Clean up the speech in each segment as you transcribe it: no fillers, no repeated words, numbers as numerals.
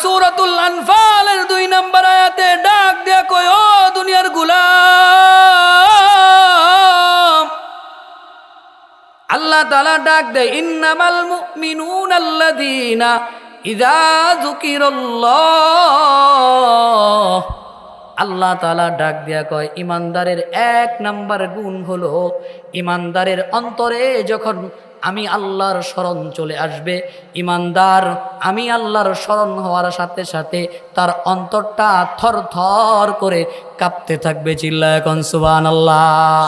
সূরাতুল আনফালের 2 নম্বর আয়াতে ডাক দিয়া কয়, ও দুনিয়ার গোলাম, আল্লাহ তাআলা ডাক দেয়, ইন্নামাল মুমিনুনা আল্লাযীনা ইযা যুকিরাল্লাহ। আল্লাহ তাআলা ডাক দিয়া কয়, ইমানদারের 1 নাম্বার গুণ হলো, ইমানদারের অন্তরে যখন আমি আল্লাহর স্মরণ চলে আসবে, ইমানদার আমি আল্লাহর স্মরণ হওয়ার সাথে সাথে তার অন্তরটা থর থর করে কাঁপতে থাকবে। চিল্লায় এখন সুবহানাল্লাহ।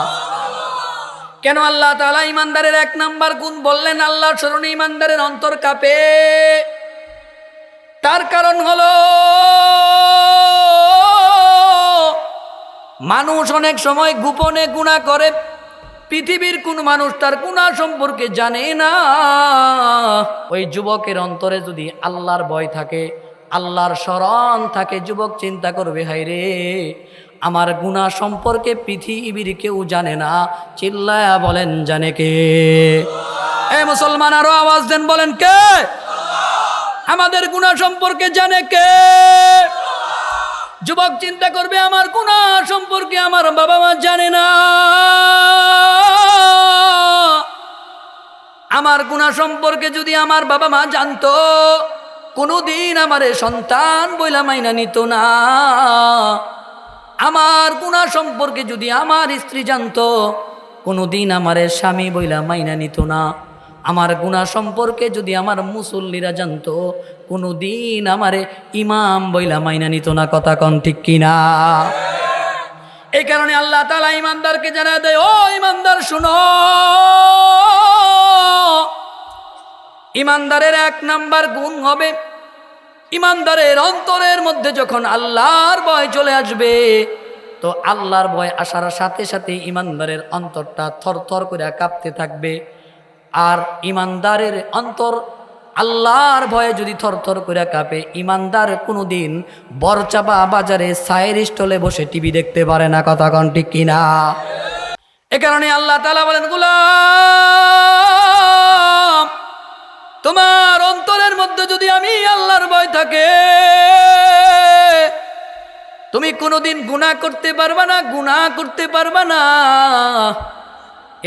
কেন আল্লাহ তাআলা ইমানদারের 1 নাম্বার গুণ বললেন? আল্লাহর স্মরণে ইমানদারের অন্তর কাঁপে। তার কারণ হলো, মানুষ অনেক সময় গোপনে গুনাহ করে। পৃথিবীর কোন মানুষ তার গুনাহ সম্পর্কে জানে না। ওই যুবকের অন্তরে যদি আল্লাহর ভয় থাকে, আল্লাহর স্মরণ থাকে, যুবক চিন্তা করবে, হায়রে আমার গুনাহ সম্পর্কে পৃথিবীর কেউ জানে না। চিল্লায়া বলেন, জানে কে? এই মুসলমান আরো আওয়াজ দেন, বলেন কে? আমাদের গুনাহ সম্পর্কে জানে কে? যুবক চিন্তা করবে, আমার গুনাহ সম্পর্কে আমার বাবা মা জানে না। আমার গুনাহ সম্পর্কে যদি আমার বাবা মা জানতো, কোনোদিন আমারে সন্তান বইলা মাইনা নিত না। আমার গুনাহ সম্পর্কে যদি আমার স্ত্রী জানতো, কোনোদিন আমারে স্বামী বইলা মাইনা নিত না। আমার গুনাহ সম্পর্কে যদি আমার মুসল্লিরা জানতো, কোনোদিন আমারে ইমাম বইলা মাইনা নিত না। কথা কন ঠিক কিনা? এই কারণে আল্লাহ তাআলা ইমানদারকে জানা দেয়, ও ইমানদার শুনো, ইমানদারের 1 নাম্বার গুণ হবে, ইমানদারের অন্তরের মধ্যে যখন আল্লাহর ভয় চলে আসবে, তো আল্লাহর ভয় আসার সাথে সাথে ইমানদারের অন্তরটা থরথর করে কাঁপতে থাকবে। আর ইমানদারের অন্তর আল্লাহর ভয়ে যদি থরথর করে কাঁপে, ইমানদার কোনোদিন বরচাপা বাজারে চায়ের স্টলে বসে টিভি দেখতে পারে না। কথা কন ঠিক কিনা? এ কারণে আল্লাহ তাআলা বলেন, গোলাম, তোমার অন্তরের মধ্যে যদি আমি আল্লাহর ভয় থাকে, তুমি কোনোদিন গুনাহ করতে পারবা না, গুনাহ করতে পারবা না।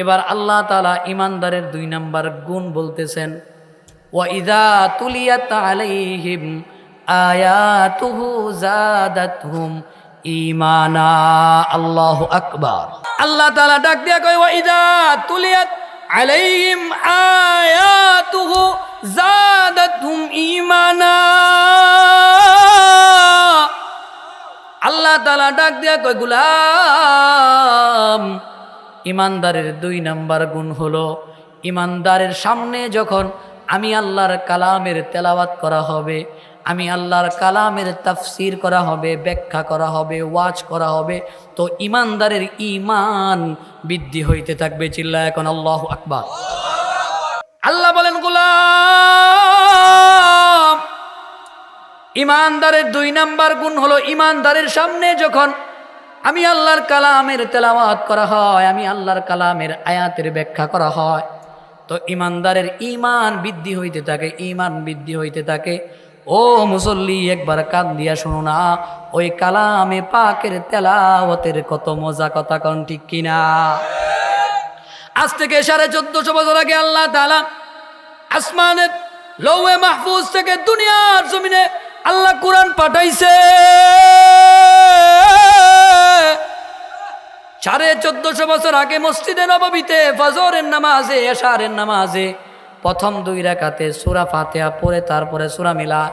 এবার আল্লাহ তাআলা ইমানদারের 2 নাম্বার গুণ বলতেছেন, ওয়াইদা তুলিয়াত আলাইহিম আয়াতুহু যাদাতহুম ঈমানা। আল্লাহু আকবার। আল্লাহ তাআলা ডাক দিয়া কয়, ওয়াইদা তুলিয়াত আলাইহিম আয়াতুহু যাদাতহুম ঈমানা। আল্লাহ তাআলা ডাক দিয়া কয়, গোলাম, ইমানদারের 2 নাম্বার গুণ হলো, ইমানদারের সামনে যখন আমি আল্লাহর কালামের তেলাওয়াত করা হবে, আমি আল্লাহর কালামের তাফসির করা হবে, ব্যাখ্যা করা হবে, ওয়াজ করা হবে, তো ইমানদারের ঈমান বৃদ্ধি হইতে থাকবে। চিল্লায় এখন আল্লাহু আকবার। আল্লাহ বলেন, গোলাম, ইমানদারের 2 নাম্বার গুণ হলো, ইমানদারের সামনে যখন আমি আল্লাহর কালামের তেলাওয়াত করা হয়, আমি আল্লাহর কালামের আয়াতের ব্যাখ্যা করা হয়, তো ইমানদারের ঈমান বৃদ্ধি হইতে থাকে, ঈমান বৃদ্ধি হইতে থাকে। ও মুসল্লি, একবার কান দিয়া শুনো না, ওই কালামে পাকের তেলাওয়াতের কত মজা। কথা কন ঠিক কিনা? আজ থেকে 1450 বছর আগে আল্লাহ তাআলা আসমানের লৌহে মাহফুজ থেকে দুনিয়ার জমিনে আল্লাহ কোরআন পাঠাইছে। 1450 বছর আগে মসজিদে নববীতে ফজরের নামাজে, এশারের নামাজে প্রথম 2 রাকাতে সূরা ফাতিহা পড়ে তারপরে সূরা মিলাদ।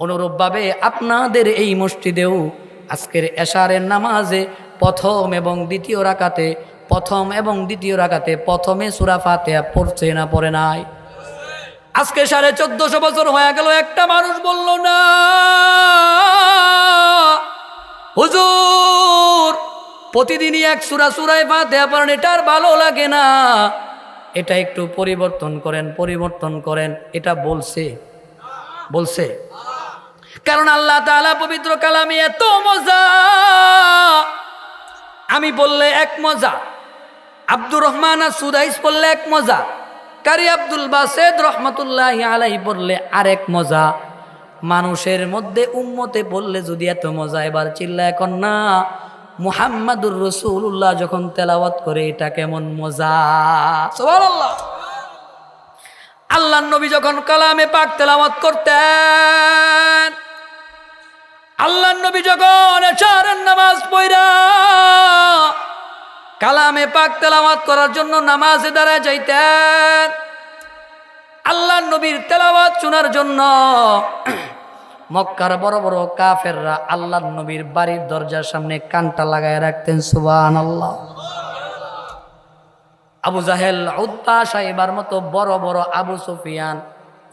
অনুরূপভাবে আপনাদের এই মসজিদেও আজকের এশারের নামাজে প্রথম এবং দ্বিতীয় রাকাতে, প্রথম এবং দ্বিতীয় রাকাতে প্রথমে সূরা ফাতিহা পড়ছে না পড়ে নাই? আজকে 1450 বছর হয়ে গেল, একটা মানুষ বলল না, হুজুর প্রতিদিনই 1 সূরায় ফাতিহা পড়েন, এটা আর ভালো লাগে না, এটা একটু পরিবর্তন করেন, পরিবর্তন করেন। এটা বলছে? কারণ আল্লাহ তাআলা পবিত্র কালামে এত মজা, আমি বললে 1 মজা, আব্দুর রহমান সুদাইস বললে 1 মজা, কারি আব্দুল বাসেদ রহমতুল্লাহি আলাইহি বললে আরেক মজা। মানুষের মধ্যে উম্মতে পড়লে যদি এত মজা, এবার চিল্লায় এখন না মুহাম্মাদুর রাসূলুল্লাহ যখন তেলাওয়াত করে এটা কেমন মজা। সুবহানাল্লাহ। আল্লাহর নবী যখন কালামে পাক তেলাওয়াত করতেন, আল্লাহর নবী যখন এশারের নামাজ পড়া কালামে পাক তেলাওয়াত করার জন্য নামাজে দাঁড়ায় যাইতেন, আল্লাহর নবীর তেলাওয়াত শোনার জন্য মক্কার বড় বড় কাফেররা আল্লাহর নবীর বাড়ির দরজার সামনে কানটা লাগায় রাখতেন। সুবহানাল্লাহ। আবু জাহেল, উতবা, সাইবার মতো বড় বড়, আবু সুফিয়ান,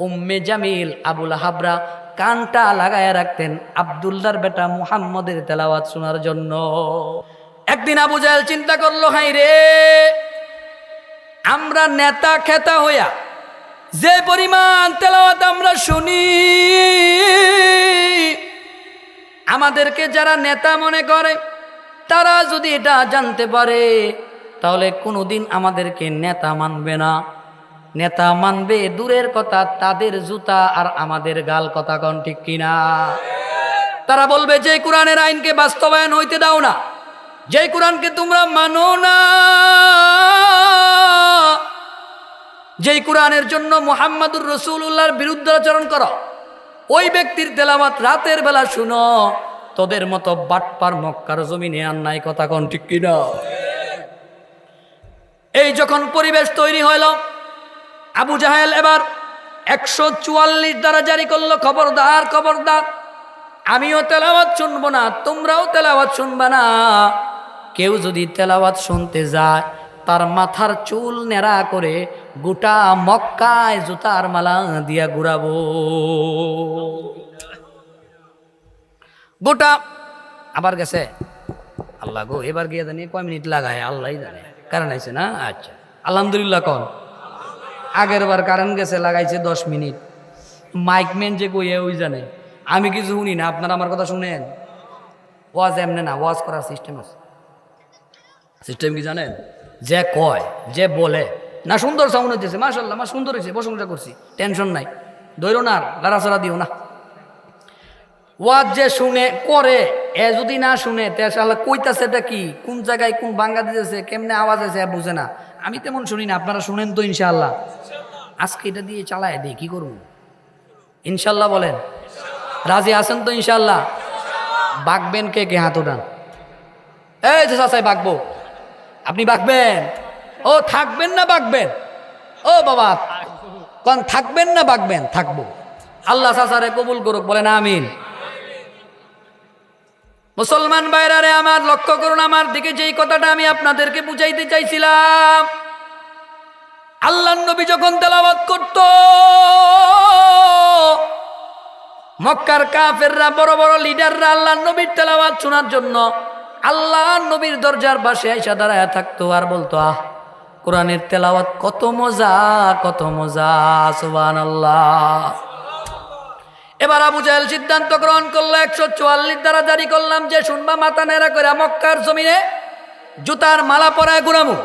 উম্মে জামিল, আবুল হাবরা কানটা লাগায় রাখতেন আব্দুল্লাহর বেটা মুহাম্মদের তেলাওয়াত শোনার জন্য। একদিন আবু জাহেল চিন্তা করলো, হাই রে, আমরা নেতা খেতা হইয়া যে পরিমাণ তেলাওয়াত আমরা শুনি, আমাদেরকে যারা নেতা মনে করে তারা যদি এটা জানতে পারে তাহলে কোনোদিন আমাদেরকে নেতা মানবে না। নেতা মানবে দূরের কথা, তাদের জুতা আর আমাদের গাল, কথা কোন ঠিক কিনা? তারা বলবে যে কোরআনের আইনকে বাস্তবায়ন হইতে দাও না, যে কোরআনকে তোমরা মানো না, যেই কোরআনের জন্য মুহাম্মাদুর রাসূলুল্লাহর বিরুদ্ধে আচরণ করো, ওই ব্যক্তির তেলাওয়াত রাতের বেলা শুনো, তোদের মতো বাটপার মক্কার জমিনে আর নাই, কথা কোন ঠিক কিনা? এই যখন পরিবেশ তৈরি হইল, আবু জাহেল এবার 144 দ্বারা জারি করলো, খবরদার খবরদার, আমিও তেলাওয়াত শুনবো না, তোমরাও তেলাওয়াত শুনবা না। কেউ যদি তেলাওয়াত শুনতে যায় তার মাথার চুল নেড়া করে গোটা মক্কায় জুতার মালা দিয়া ঘুরাবো। গোটা আবার গেছে, আল্লাহ গো, এবার গিয়ে জানি কয় মিনিট লাগায় আল্লাহই জানে, কারণ আইছে না। আচ্ছা, আলহামদুলিল্লাহ। কন আগের বার কারেন্ট গেছে, লাগাইছে 10 মিনিট। মাইকম্যান যে কইয়ে ওই জানে, আমি কিছু শুনি না, আপনারা আমার কথা শুনেন। ওয়াজ এমনি না, ওয়াজ করার সিস্টেম আছে। সিস্টেম কি জানেন? যে কয়, যে বলে না, সুন্দর সাউন্ড হইতেছে, মাশাআল্লাহ, মা সুন্দর হয়েছে, প্রশংসা করছি, টেনশন নাই, ধৈর্য না, লড়াচড়া দিও না। ওয়াজ যে শুনে করে, এ যদি না শুনে আল্লাহ কইতাছে এটা কি, কোন জায়গায় কোন বাঙ্গা দিতেছে, কেমনে আওয়াজ আছে বুঝে না। আমি তেমন শুনি না, আপনারা শুনেন তো ইনশাআল্লাহ। আজকে এটা দিয়ে চালায় দিই, কি করবো? ইনশাআল্লাহ বলেন, রাজি আছেন তো ইনশাআল্লাহ? বাকবেন কে কে? হাত উঠান। এই যে চাচাই বাকবো, আপনি বাকবেন? ও থাকবেন না বাকবেন? ও বাবা কোন থাকবেন না বাকবেন? থাকবো। আল্লাহ চাচারে কবুল করুক, বলেন আমিন। মুসলমান ভাইরা আমার, লক্ষ্য করুন আমার দিকে, যেই কথাটা আমি আপনাদেরকে বুঝাইতে চাইছিলাম। আল্লাহর নবী যখন তেলাওয়াত করত, মক্কার কাফেররা, বড় বড় লিডাররা আল্লাহর নবীর তেলাওয়াত শোনার জন্য আল্লাহর নবীর দরজার পাশে আইসা দাঁড়ায় থাকতো আর বলতো, আহ, কোরআনের তেলাওয়াত কত মজা, কত মজা, সুবহানাল্লাহ। এবার আবু জাহেল সিদ্ধান্ত গ্রহণ করলো, 144 দ্বারা জারি করলাম যে শুনবা মাথা নেড়া করে মক্কার জমিনে জুতার মালা পরায় ঘুরামু।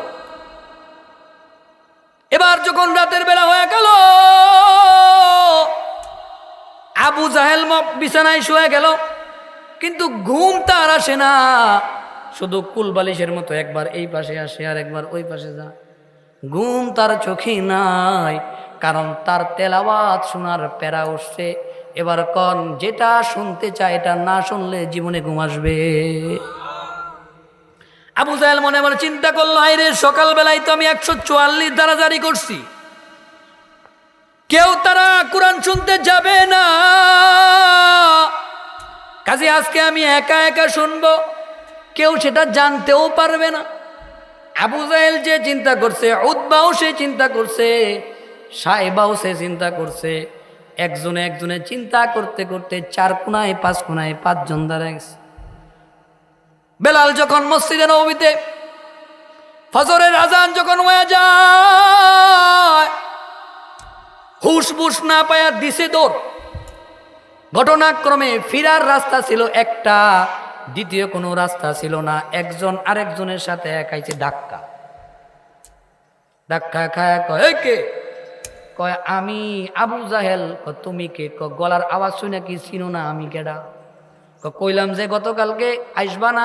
এবার যখন রাতের বেলা হয়ে গেল, আবু জাহেল বিছানায় শুয়ে গেল, কিন্তু ঘুম তার আসে না, শুধু কুলবালিশের মতো একবার এই পাশে আসে আর একবার ওই পাশে যা, ঘুম তার চোখে নাই, কারণ তার তেলাওয়াত শোনার প্যারা উঠছে। এবার কোন যেটা শুনতে চায় এটা না শুনলে জীবনে ঘুম আসবে। আবু জাহেল মনে মনে চিন্তা করলো, আইরে সকালবেলায় তো আমি 144 দ্বারা জারি করছি, কেউ তারা কোরআন শুনতে যাবে না, কাজে আজকে আমি একা একা শুনবো, কেউ সেটা জানতেও পারবে না। আবু জাহেল যে চিন্তা করছে, উতবাও সে চিন্তা করছে, সাইবাও সে চিন্তা করছে, একজনে একজনে চিন্তা করতে করতে 4 কোনায় 5 কোনায় 5 জন দাঁড়ায় গেছে। বেলাল যখন মসজিদে নববীতে ফজরের আজান যখন হয়ে যায়, হুশ বুশ না পায়া দিছে দৌড়। ঘটনাক্রমে ফিরার রাস্তা ছিল একটা, দ্বিতীয় কোনো রাস্তা ছিল না। একজন আরেকজনের সাথে খাইছে ধাক্কা। ধাক্কা খায় কয়, কে কয় আমি আবু জাহেল। তুমি কে? গলার আওয়াজ শুনে কি চিনো না আমি কেডা? কইলাম যে গতকালকে আইসবা না।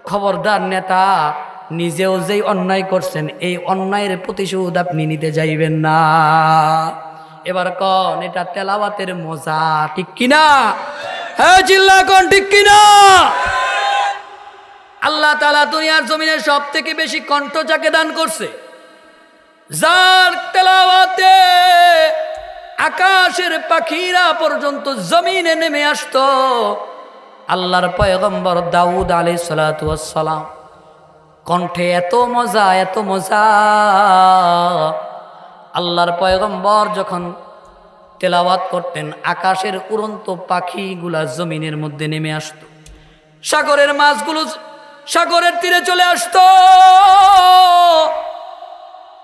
খবরদার নেতা, নিজেও যেই অন্যায় করছেন এই অন্যায়ের প্রতিশোধ আপনি নিতে যাইবেন না। এবার কন এটা তেলাওয়াতের মজা, ঠিক কিনা? হ্যাঁ চিল্লা কন ঠিক কিনা? আল্লাহ তাআলা দুনিয়ার জমিনে সব থেকে বেশি কণ্ঠ যাকে দান করছে, যার তেলাওয়াতে আকাশের পাখিরা পর্যন্ত জমিনে নেমে আসতো, আল্লাহর পয়গম্বর দাউদ আলাইহিস সালাতু ওয়াস সালাম। কণ্ঠে এত মজা, এত মজা। আল্লাহর পয়গম্বর যখন তেলাওয়াত করতেন আকাশের উড়ন্ত পাখিগুলা জমিনের মধ্যে নেমে আসতো, সাগরের মাছগুলো সাগরের তীরে চলে আসতো।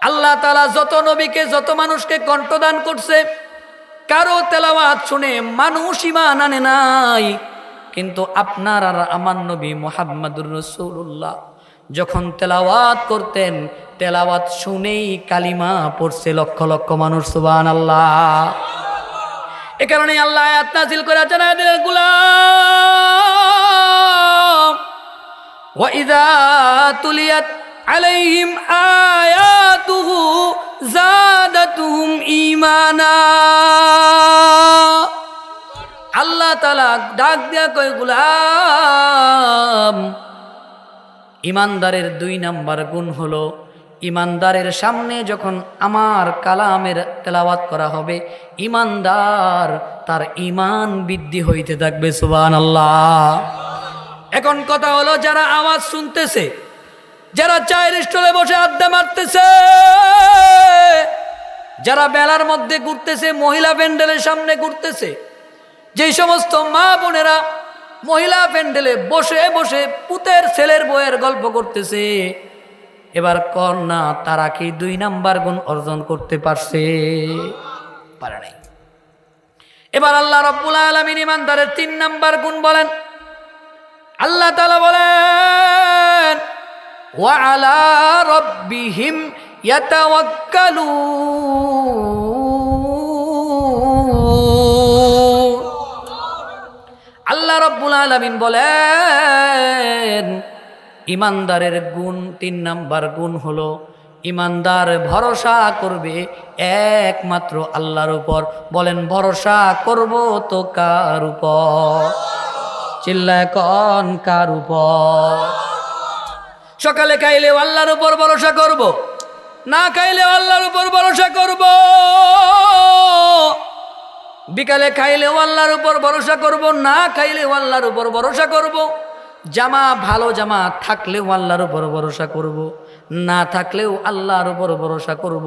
আল্লাহ তাআলা যত নবীকে, যত মানুষকে কণ্ঠদান করছে, কারো তেলাওয়াত শুনে মানুষ ঈমান আনে নাই। কিন্তু আপনার আর আমার নবী মুহাম্মদুর রাসূলুল্লাহ যখন তেলাওয়াত করতেন, তেলাওয়াত শুনেই কালিমা পড়ছে লক্ষ লক্ষ মানুষ। সুবহানাল্লাহ। এ কারণে আল্লাহ আয়াত নাযিল করে জানায় দিলেন, গোলাম ওয়া ইযা তুলিয়াত আলাইহিম আয়াতুহু যাদাতুহুম ঈমানা। আল্লাহ তাআলা ডাক দিয়া কয়, গোলাম, ইমানদারের 2 নাম্বার গুণ হলো, ইমানদারের সামনে যখন আমার কালামের তেলাওয়াত করা হবে, ইমানদার তার ঈমান বৃদ্ধি হইতে থাকবে। সুবহানাল্লাহ। এখন কথা হলো, যারা আওয়াজ শুনতেছে, যারা চায়ের স্টলে বসে আড্ডা মারতেছে, যারা বেলার মধ্যে ঘুরতেছে, মহিলা প্যান্ডেলের সামনে ঘুরতেছে, যেই সমস্ত মা বোনেরা মহিলা প্যান্ডেলে বসে বসে পুতের ছেলের বউয়ের গল্প করতেছে, এবার কর না তারা কি 2 নাম্বার গুণ অর্জন করতে পারছে? পারে নাই। এবার আল্লাহ রাব্বুল আলামিন ইমানদারের 3 নাম্বার গুণ বলেন। আল্লাহ তাআলা বলেন, ওয়া আলা রাব্বিহিম ইয়াতাওয়াক্কালুন। আল্লাহ রাব্বুল আলামিন বলেন, ইমানদারের গুণ 3 নাম্বার গুণ হলো, ইমানদার ভরসা করবে একমাত্র আল্লাহর উপর। বলেন, ভরসা করব তো কার উপর? চিল্লায় কন, কার উপর? সকালে খাইলেও আল্লাহর উপর ভরসা করব, না খাইলেও আল্লাহর উপর ভরসা করব। বিকালে খাইলেও আল্লাহর উপর ভরসা করব, না খাইলেও আল্লাহর উপর ভরসা করব। জামা ভালো জামা থাকলেও আল্লাহর উপর ভরসা করব, না থাকলেও আল্লাহর উপর ভরসা করব।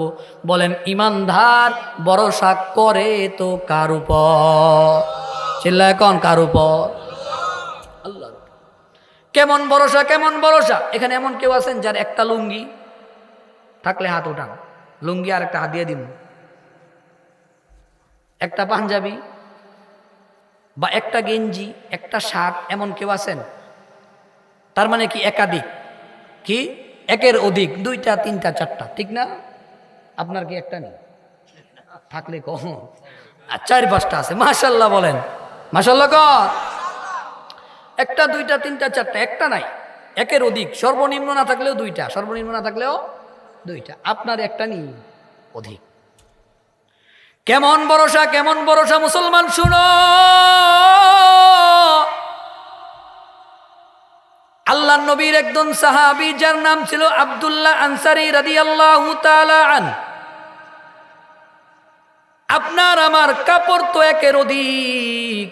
বলেন, ইমানদার ভরসা করে তো কার উপর? চিল্লায় কোন, কার উপর? আল্লাহ। কেমন ভরসা, কেমন ভরসা? এখানে এমন কেউ আছেন যার একটা লুঙ্গি থাকলে হাত উঠান, লুঙ্গি আর একটা হাত দিয়ে দিন। একটা পাঞ্জাবি বা একটা গেঞ্জি, একটা শার্ট, এমন কেউ আছেন? তার মানে কি একাধিক, কি একের অধিক, 2টা 3টা 4টা, ঠিক না? আপনার কি একটা নেই? থাকলে কম, আর 4-5টা আছে। মাশাআল্লাহ বলেন, মাশাআল্লাহ কর। একটা 2টা 3টা 4টা, একটা নাই, একের অধিক। সর্বনিম্ন না থাকলেও 2টা, সর্বনিম্ন না থাকলেও 2টা। আপনার একটা নেই, অধিক। কেমন ভরসা, কেমন ভরসা মুসলমান শুনো। আল্লাহর নবীর একজন সাহাবী যার নাম ছিল আব্দুল্লাহ আনসারী রাদিয়াল্লাহু তাআলা আন। আপনার আমার কাপড় তো একের অধিক,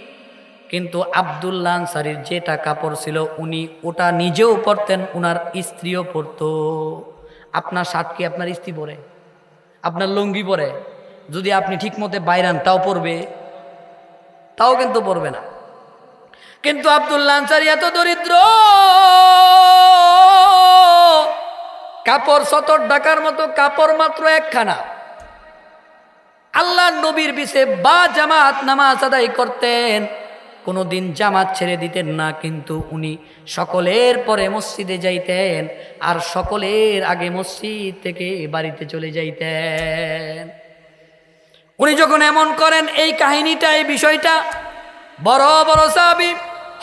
কিন্তু আব্দুল্লাহ আনসারীর যেটা কাপড় ছিল উনি ওটা নিজেও পরতেন, উনার স্ত্রীও পরতো। আপনার শার্ট কি আপনার স্ত্রী পরে? আপনার লুঙ্গি পরে? যদি আপনি ঠিক মতে বাইরান তাও পরবে? তাও কিন্তু পরবে না। কিন্তু আব্দুল্লাহ আনসারী এত দরিদ্র, কাপড় সতর ঢাকার মতো কাপড় মাত্র একখানা। আল্লাহ নবীর পিছে বা জামাত নামাজ আদায় করতেন, কোনোদিন জামাত ছেড়ে দিতেন না, কিন্তু উনি সকলের পরে মসজিদে যাইতেন আর সকলের আগে মসজিদ থেকে বাড়িতে চলে যাইতেন। উনি যখন এমন করেন, এই কাহিনীটা, এই বিষয়টা বড় বড় সাহাবী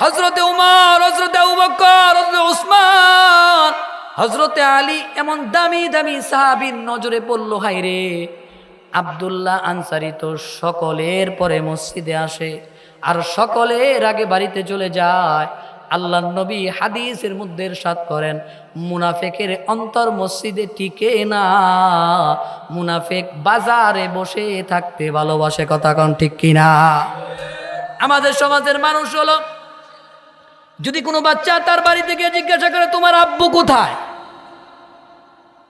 হযরতে উমর, হযরতে আবু বকর, হযরতে উসমান, হযরতে আলী, এমন দামি দামি সাহাবীর নজরে পড়ল। হায়রে, আব্দুল্লাহ আনসারী তো সকলের পরে মসজিদে আসে আর সকলের আগে বাড়িতে চলে যায়। আল্লাহর নবী হাদিসের মধ্যে ইরশাদ করেন, মুনাফিকের অন্তর মসজিদে টিকে না, মুনাফিক বাজারে বসে থাকতে ভালোবাসে। কথা কোন ঠিক কিনা? আমাদের সমাজের মানুষ হলো, যদি কোনো বাচ্চা তার বাড়িতে গিয়ে জিজ্ঞাসা করে তোমার আব্বু কোথায়,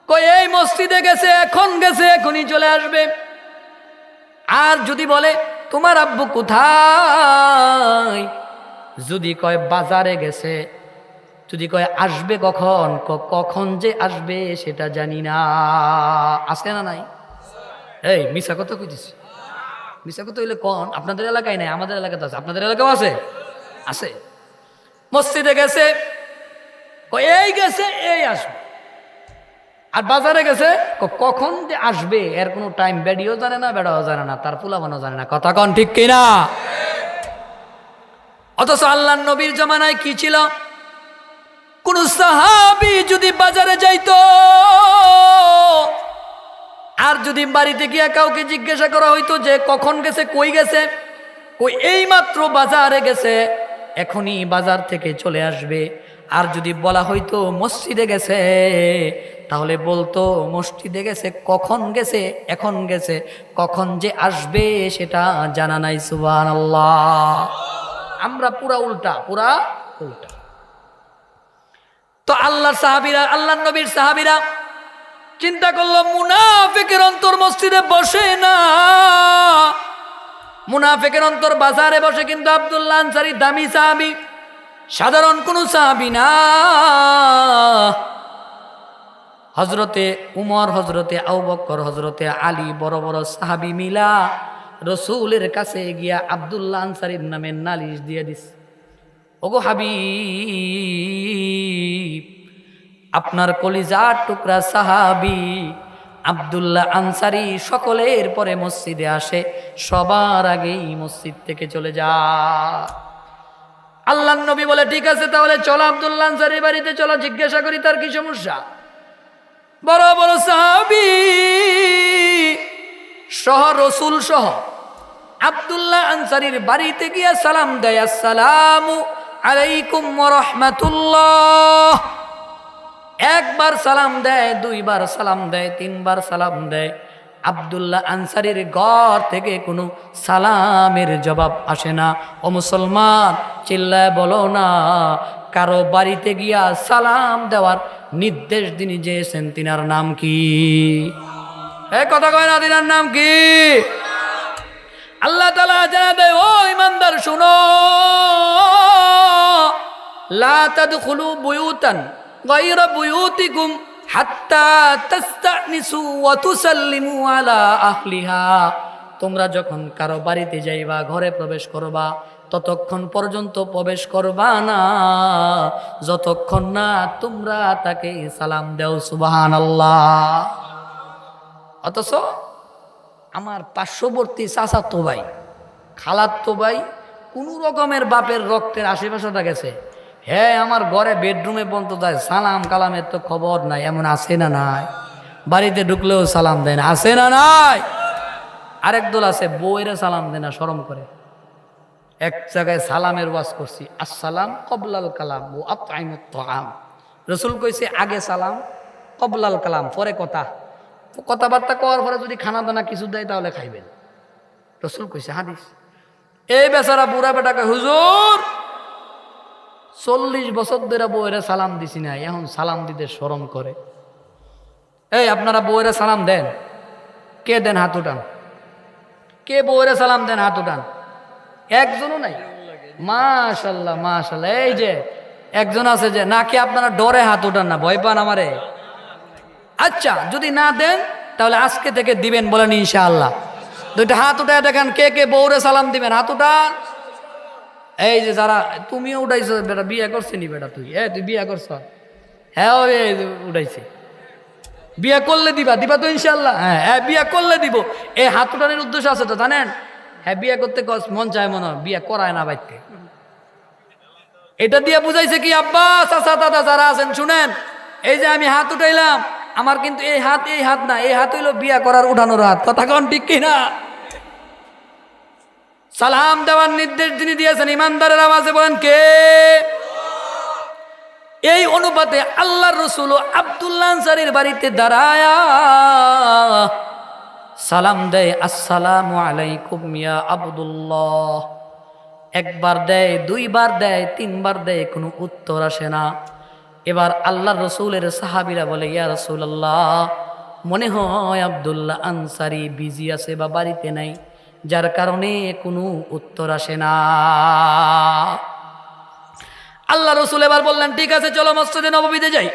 কই এই মসজিদে গেছে, এখন গেছে, এখনই চলে আসবে। আর যদি বলে তোমার আব্বু কোথায়, যদি কয় বাজারে গেছে, যদি কয় আসবে কখন, কখন যে আসবে সেটা জানি না। আছে না নাই? এই মিশা কথা কইতেছি, মিশা কথা হইলে কন। আপনাদের এলাকায় নাই, আমাদের এলাকাতে আছে। আপনাদের এলাকাও আছে? আছে। মসজিদে গেছে, কয় এই গেছে, এই আসবে। আর বাজারে গেছে, কখন যে আসবে এর কোনো টাইম বেডিও জানে না, বেড়াও জানে না, তার পোলাবানও জানে না। কথা কন ঠিক কিনা? অথচ আল্লাহর নবীর জমানায় কি ছিল, কোন সাহাবী যদি বাজারে যাইতো আর যদি বাড়িতে গিয়া কাউকে জিজ্ঞাসা করা হইতো যে কখন গেছে, কই গেছে, কই এই মাত্র বাজারে গেছে, এখনই বাজার থেকে চলে আসবে। আর যদি বলা হইতো মসজিদে গেছে, তাহলে বলতো মসজিদে গেছে, কখন গেছে, এখন গেছে, কখন যে আসবে সেটা জানা নাই। সুবহানাল্লাহ। আমরা পুরা উল্টা, পুরা উল্টা। তো আল্লাহর সাহাবীরা, আল্লাহর নবীর সাহাবীরা চিন্তা করলো, মুনাফিকের অন্তর মসজিদে বসে না, মুনাফিকের অন্তর বাজারে বসে। কিন্তু আব্দুল্লাহ আনসারী দামি সাহাবী, সাধারণ কোনো সাহাবী না। হযরতে উমর, হযরতে আবু বকর, হযরতে আলী, বড় বড় সাহাবী মিলা রসুলের কাছে গিয়া আব্দুল্লাহ আনসারীর নামে নালিশ দিয়ে দিস, ওগো হাবিব, আপনার কলিজার টুকরা সাহাবী আব্দুল্লাহ আনসারী সকলের পরে মসজিদে আসে, সবার আগেই মসজিদ থেকে চলে যায়। আল্লাহর নবী বলে, ঠিক আছে তাহলে চলো আব্দুল্লাহ আনসারীর বাড়িতে চলো, জিজ্ঞাসা করি তার কি সমস্যা। বড় বড় সাহাবী সহ, রসুল সহ আব্দুল্লাহ আনসারীর বাড়িতে গিয়া সালাম দেয়, আসসালামু আলাইকুম ওয়া রাহমাতুল্লাহ। একবার সালাম দেয়, দুইবার সালাম দেয়, তিনবার সালাম দেয়। আব্দুল্লাহ আনসারীর ঘর থেকে কোনো সালামের জবাব আসে না। ও মুসলমান, চিল্লায় বলো না, কারো বাড়িতে গিয়া সালাম দেওয়ার নির্দেশ তিনি দিয়েছেন, তিনার নাম কি? এই কথা কয় না, তিনার নাম কি? আল্লাহ তাআলা জানা দেয়, ও ইমানদার শুনো, লা তাদখুলু বুয়ুতান গায়রা বুয়ুতিকুম হাত্তা তাস্তানিসু ওয়া তুসাল্লিমু আলা আহলিহা। তোমরা যখন কারো বাড়িতে যাইবা, ঘরে প্রবেশ করবা, ততক্ষণ পর্যন্ত প্রবেশ করবা না যতক্ষণ না তোমরা তাকে সালাম দাও। সুবহানাল্লাহ। অথচ আমার পার্শ্ববর্তী চাচাতো ভাই, খালাতো ভাই, কোনো রকমের বাপের রক্তের আশেপাশেটা গেছে, হ্যাঁ আমার ঘরে বেডরুমে পর্যন্ত যায়, সালাম কালামের তো খবর নাই। এমন আছে না নাই? বাড়িতে ঢুকলেও সালাম দেয় না, আছে না নাই? আরেক দল আছে, বউয়েরা সালাম দেয় না, শরম করে। এক জায়গায় সালামের ওয়াজ করছি, আসসালাম কবলাল কালাম ও আতআইমুত তাআম। রসুল কইছে আগে সালাম, কবলাল কালাম পরে কথা, কথাবার্তা কওয়ার পরে যদি খানা দানা কিছু দেয় তাহলে খাইবেন। রসুল কইছে, হাদিস। এই বেচারা বুড়া বেটাকে, হুজুর 40 বছর ধরে বউয়েরা সালাম দিছি না, এখন সালাম দিতে শরম করে। এই আপনারা বউয়েরা সালাম দেন? কে দেন হাত উঠান? কে বউয়েরা সালাম দেন হাত উঠান? একজনও নাই। মাশাল্লাহ মাশাল্লাহ। এই যে একজন আছে যে, নাকি আপনারা ডরে হাত উঠান না, ভয় পান আমারে? আচ্ছা, যদি না দেন তাহলে আজকে থেকে দিবেন, বলেন ইনশাআল্লাহ। দুইটা হাত উঠায় দেখান, কে কে বউরে সালাম দিবেন, হাত উঠান। এই যে যারা, তুমিও উঠাইছো বেটা, বিয়ে করছে নি বেটা? তুই তুই বিয়ে করছ? হ্যাঁ উঠাইছে। বিয়া করলে দিবা, দিবা তো ইনশাল্লাহ? হ্যাঁ হ্যাঁ, বিয়া করলে দিব। এই হাত উঠানোর উদ্দেশ্য আছে তো, জানেন? হ্যাঁ, বিয়া করতে মন চায়, মনে হয় বিয়া করায় না বাইতে। এটা দিয়ে বুঝাইছে কি, আব্বা চাচা দাদা যারা আছেন শুনেন, এই যে আমি হাত উঠাইলাম, আমার কিন্তু এই হাত না, এই হাত হইলো বিয়া করার উঠানোর হাত। কথা কন ঠিক কিনা? সালাম দেওয়ার নির্দেশ যিনি দিয়েছেন, ইমানদারের আওয়াজে বলেন কে? এই অনুপাতে আল্লাহর রাসূল আব্দুল্লাহ আনসারীর বাড়িতে দাঁড়ায়া সালাম দেয়, আসসালামু আলাইকুম ইয়া আব্দুল্লাহ। একবার দেয়, দুইবার দেয়, তিনবার দেয়, কোনো উত্তর আসে না। এবার আল্লাহর রাসূলের সাহাবীরা বলে, ইয়া রাসূলুল্লাহ, মনে হয় আব্দুল্লাহ আনসারী বিজি আছে বা বাড়িতে নাই, যার কারণে কোনো উত্তর আসে না। আল্লাহ রসুল এবার বললেন, ঠিক আছে চলো মসজিদে নববীতে যাই।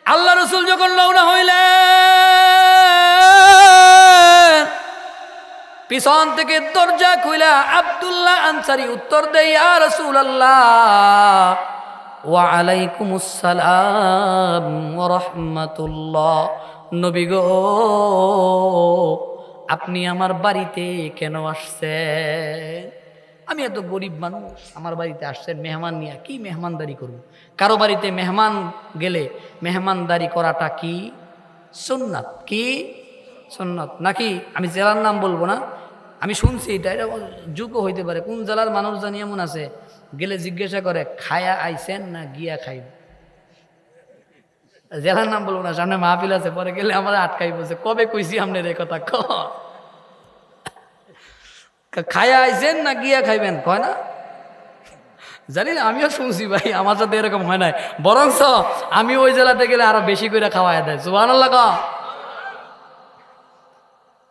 আল্লাহ রসুল যখন রওনা হইলেন, পিছন থেকে দরজা খুইলা আব্দুল্লাহ আনসারী উত্তর দেয়, ইয়া রাসূলুল্লাহ ওয়া আলাইকুমুস সালাম ওয়া রাহমাতুল্লাহ। নবী গো, আপনি আমার বাড়িতে কেন আসছেন? আমি এত গরিব মানুষ, আমার বাড়িতে আসছেন মেহমান নিয়ে, কি মেহমানদারি করব? কারো বাড়িতে মেহমান গেলে মেহমানদারি করাটা কি সুন্নাত? কি সুন্নাত নাকি? আমি জেলার নাম বলবো না, আমি শুনছি এটা যুগও হইতে পারে। কোন জেলার মানুষ জানি এমন আছে, গেলে জিজ্ঞাসা করে খায়া আইছেন না গিয়া খাইব। জেলার নাম বলবো না, সামনে মাহফিল আছে, পরে গেলে আমরা আটকাই বলছে, কবে কইছি আপনার এই কথা? খায়া আইছেন না গিয়া খাইবেন কয় না? জানি না, আমিও শুনছি ভাই, আমার সাথে এরকম হয় নাই, বরঞ্চ আমি ওই জেলাতে গেলে আরো বেশি করে খাওয়াই দেয়। সুবহানাল্লাহ।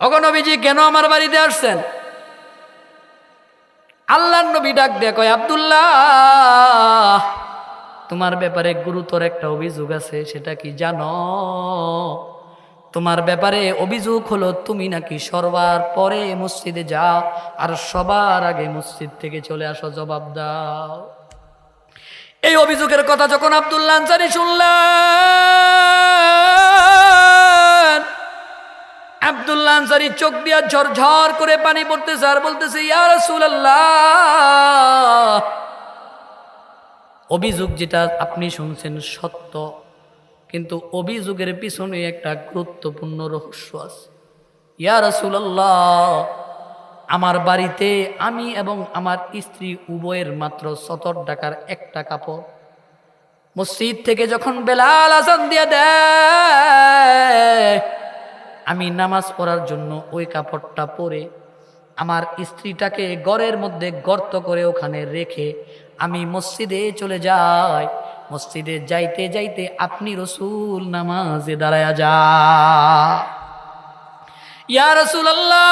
ওগো নবীজি, কেন আমার বাড়িতে আসছেন? আল্লাহর নবী ডাক দিয়ে কয়, আব্দুল্লাহ, তোমার ব্যাপারে গুরুতর একটা অভিযোগ আছে, সেটা কি জানো? তোমার ব্যাপারে অভিযোগ হলো তুমি নাকি সবার পরে মসজিদে যাও আর সবার আগে মসজিদ থেকে চলে আসো, জবাব দাও। এই অভিযোগের কথা যখন আব্দুল্লাহ আনসারী শুনলেন, আব্দুল্লাহ আনসারী চোখ দিয়া ঝরঝর করে পানি পড়তেছে আর বলতেছে, ইয়া রাসূলুল্লাহ, অভিযোগ যেটা আপনি শুনছেন সত্য, কিন্তু অভিযোগের পিছনে একটা গুরুত্বপূর্ণ রহস্য আছে। ইয়া রাসূলুল্লাহ, আমার বাড়িতে আমি এবং আমার স্ত্রী উভয়ের মাত্র ৭০ টাকার একটা কাপড়। মসজিদ থেকে যখন বেলাল আযান দিয়ে দেয়, আমি নামাজ পড়ার জন্য ওই কাপড়টা পরে আমার স্ত্রীটাকে ঘরের মধ্যে গর্ত করে ওখানে রেখে আমি মসজিদে চলে যাই। মসজিদে যাইতে যাইতে আপনি রাসূল নামাজে দাঁড়ায়া যা। ইয়া রাসূলুল্লাহ,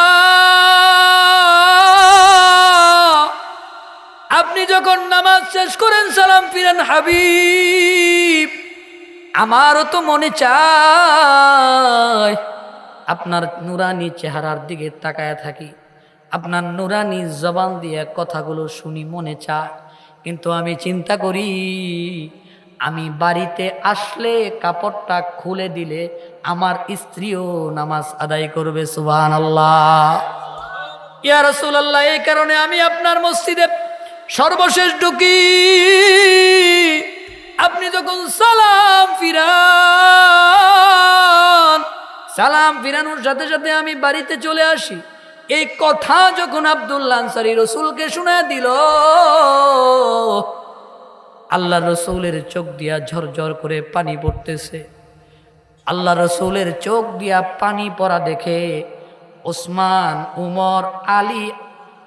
আপনি যখন নামাজ শেষ করেন সালাম ফিরেন হাবিব, আমারও তো মনে চায় আপনার নুরানি চেহারার দিকে তাকায় থাকি, আপনার নুরানি জবান দিয়ে কথাগুলো শুনি, মনে চায়। কিন্তু আমি চিন্তা করি, আমি বাড়িতে আসলে কাপড়টা খুলে দিলে আমার স্ত্রীও নামাজ আদায় করবে। সুবহানাল্লাহ। ইয়া রাসূলুল্লাহ, এই কারণে আমি আপনার মসজিদে সর্বশেষ ঢুকি। আপনি যখন সালাম ফিরান, সালাম ফিরানোর সাথে সাথে আমি বাড়িতে চলে আসি। এই কথা যখন আব্দুল্লাহ আনসারী রাসূলকে শুনায় দিল, আল্লাহ রাসূলের চোখ দিয়া ঝরঝর করে পানি পড়তেছে। আল্লাহ রাসূলের চোখ দিয়া পানি পড়া দেখে ওসমান, উমর, আলী,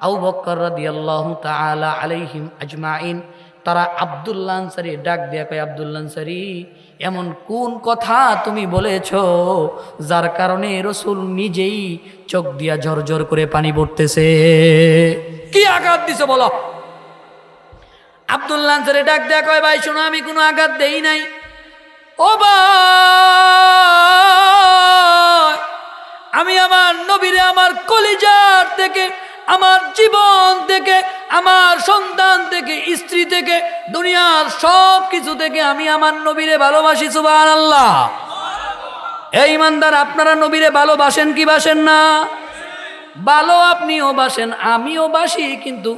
আবু বকর রাদিয়াল্লাহু তাআলা আলাইহিম আজমাইন, তারা আব্দুল্লাহ আনসারী ডাক দিয়া কয়, আব্দুল্লাহ আনসারী, এমন কোন কথা তুমি বলেছ যার কারণে রাসূল নিজেই চোখ দিয়া ঝরঝর করে পানি পড়তেছে? কি আঘাত দিছো বলো? আব্দুল্লাহ আনসারী ডাক দিয়া কয়, ভাই শোনো, আমি কোনো আঘাত দেই নাই। ও ভাই, আমি আমার নবীরে আমার কলিজার থেকে, আমার জীবন থেকে, আমার সন্তান থেকে, স্ত্রী থেকে, দুনিয়ার সব কিছু থেকে আমি আমার নবীরে ভালোবাসি। সুবহানাল্লাহ। এই ইমানদার, আপনারা নবীরে ভালোবাসেন কি বাসেন না? ভালো আপনিও বাসেন, আমিও বাসি, কিন্তু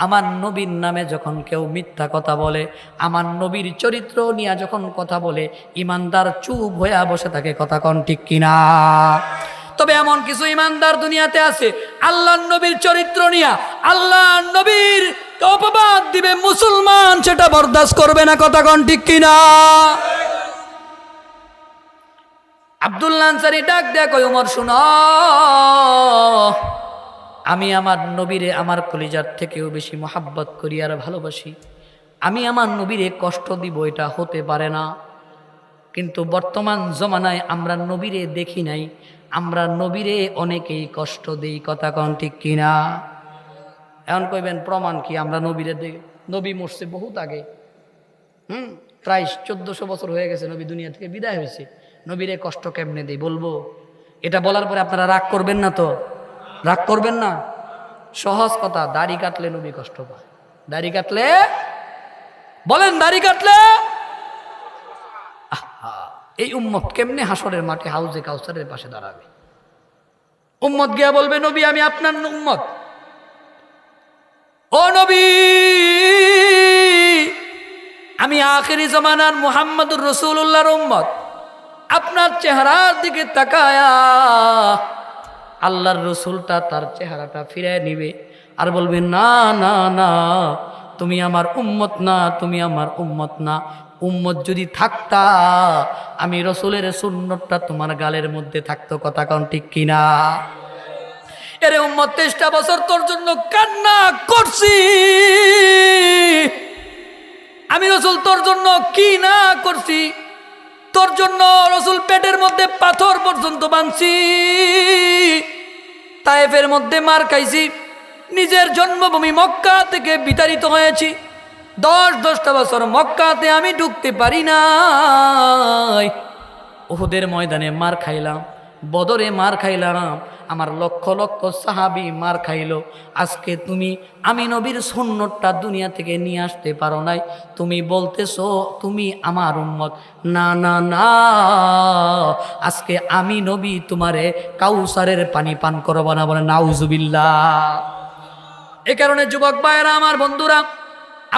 আমার নবীর নামে যখন কেউ মিথ্যা কথা বলে, আমার নবীর চরিত্র নিয়ে যখন কথা বলে, ইমানদার চুপ হয়ে বসে থাকে। কথা কন ঠিক কিনা? তবে এমন কিছু ইমানদার দুনিয়াতে আছে, আল্লাহ নবীর চরিত্র নিয়ে আল্লাহ নবীর অপবাদ দিবে, মুসলমান সেটা বরদাস্ত করবে না। কথা কন ঠিক কিনা? আব্দুল্লাহ আনসারী ডাক দেয়া কয়, ওমর শুনো, আমি আমার নবীরে আমার কলিজার থেকেও বেশি মহাব্বত করি আর ভালোবাসি। আমি আমার নবীরে কষ্ট দিব এটা হতে পারে না, কিন্তু বর্তমান জমানায় আমরা নবীরে দেখি নাই, আমরা নবীরে অনেকেই কষ্ট দেই। কথা কন ঠিক কিনা? এখন কইবেন প্রমাণ কি? আমরা নবীরে দেখি, নবী মরছে বহুত আগে, প্রায় 1400 বছর হয়ে গেছে নবী দুনিয়া থেকে বিদায় হয়েছে, নবীরে কষ্ট কেমনে দেই বলবো? এটা বলার পরে আপনারা রাগ করবেন না তো? রাগ করবেন না? সহজ কথা, দাড়ি কাটলে নবী কষ্ট পায়। দাড়ি কাটলে, বলেন দাড়ি কাটলে এই উম্মত কেমনে হাসরের মাঠে হাউজে কাউসারের পাশে দাঁড়াবে? উম্মত গিয়া বলবে, নবী আমি আপনার উম্মত, ও নবী আমি আখিরি জামানার মুহাম্মদুর রাসূলুল্লাহর উম্মত, আপনার চেহারার দিকে তাকায়া আল্লাহর রসুলটা তার চেহারাটা ফিরে নিবে আর বলবে, না না না, তুমি আমার উম্মত না, তুমি আমার উম্মত না। উম্মত যদি থাকতা, আমি রসুলের সুন্নতটা তোমার গালের মধ্যে থাকতো। কথা কন ঠিক কিনা? এরে উম্মত, 23টা বছর তোর জন্য কান্না করছি, আমি রসুল তোর জন্য কি না করছি? তোর জন্য রসুল পেটের মধ্যে পাথর পর্যন্ত বাঁধছি, তায়েফের মধ্যে মার খাইছি, নিজের জন্মভূমি মক্কা থেকে বিতাড়িত হয়েছি, 10টা বছর মক্কাতে আমি ঢুকতে পারি নাই, উহুদের ময়দানে মার খাইলাম, বদরে মার খাইলাম, আমার লক্ষ লক্ষ সাহাবী মার খাইলো। আজকে তুমি আমি নবীর সুন্নতটা দুনিয়া থেকে নিয়ে আসতে পারো নাই, তুমি বলতেছো তুমি আমার উম্মত। না না না, আজকে আমি নবী তোমারে কাউসারের পানি পান করবো না। বলে নাউজুবিল্লাহ। এ কারণে যুবক ভাইয়েরা, আমার বন্ধুরা,